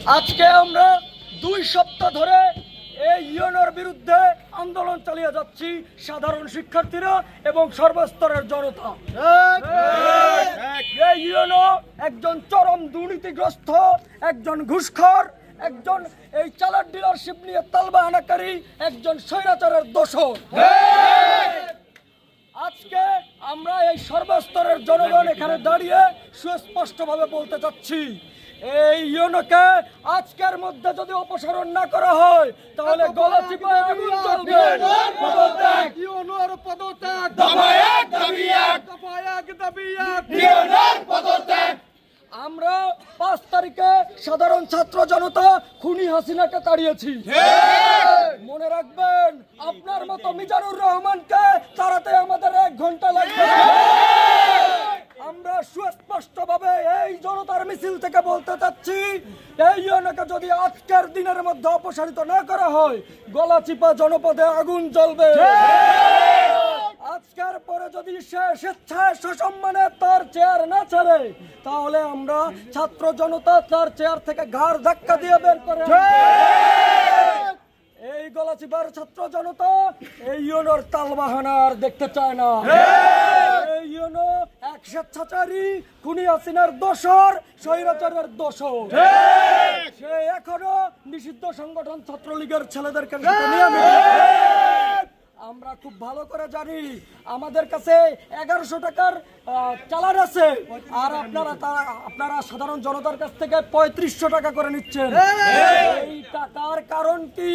আজকে আমরা 2 সপ্তাহ ধরে এই ইউনোর বিরুদ্ধে আন্দোলন চালিয়ে যাচ্ছি, সাধারণ শিক্ষার্থীরা এবং সর্বস্তরের জনতা। এই ইউনো একজন চরম দুর্নীতিগ্রস্ত, একজন ঘুষখোর, একজন এই চালার ডিলারশিপ নিয়ে তালবাহানাকারী, একজন স্বৈরাচারের দোষর। আজকে আমরা এই সর্বস্তরের জনগণ এখানে দাঁড়িয়ে সুস্পষ্টভাবে বলতে চাচ্ছি, এই ইউনোকে আজকের মধ্যে যদি অপসারণ না করা হয় তাহলে গলা চিপায় আগুন জ্বলবে। ইউনোর পদত্যাগ, আমরা 5 তারিখে সাধারণ ছাত্র জনতা খুনি হাসিনাকে তাড়িয়েছি। মনে রাখবেন, আপনার মতো মিজানুর রহমানকে তাড়াতে আমাদের 1 ঘন্টা লাগবে। আমরা সুস্পষ্টভাবে এই জনতার মিছিল থেকে বলতে চাচ্ছি, এই ইউনোকে যদি আজকের দিনের মধ্যে অপসারিত না করা হয় গলাচিপা জনপদে আগুন জ্বলবে। আজকের পরে যদি সে স্বেচ্ছায় সসম্মানে তার চেয়ার না ছাড়ে তাহলে আমরা ছাত্র জনতা তার চেয়ার থেকে ঘাড় ধাক্কা দিয়ে বের করে। এই গলাচিপার ছাত্র জনতা এই ইউনোর তালবাহানার দেখতে চায় না। এই ইউনো এক স্বেচ্ছাচারী খুনি হাসিনার দোষর, স্বৈরাচারের দোষর। সে এখনো নিষিদ্ধ সংগঠন ছাত্রলীগের ছেলেদেরকে নিয়ে আমরা খুব ভালো করে জানি আমাদের কাছে 1100 টাকার চালান আছে, আর আপনারা সাধারণ জনতার কাছ থেকে 3500 টাকা করে নিচ্ছেন। এই টাকার কারণ কি?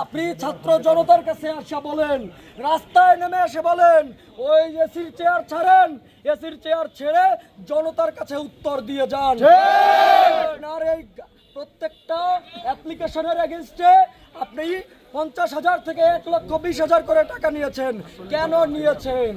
আপনি ছাত্র জনতার কাছে এসে বলেন, রাস্তায় নেমে এসে বলেন, ওই এসির চেয়ার ছাড়েন, এসির চেয়ার ছেড়ে জনতার কাছে উত্তর দিয়ে যান। আপনার এই প্রত্যেকটা অ্যাপ্লিকেশনের এগেইনস্টে আপনি 50,000 থেকে 1,20,000 করে টাকা নিয়েছেন। কেন নিয়েছেন?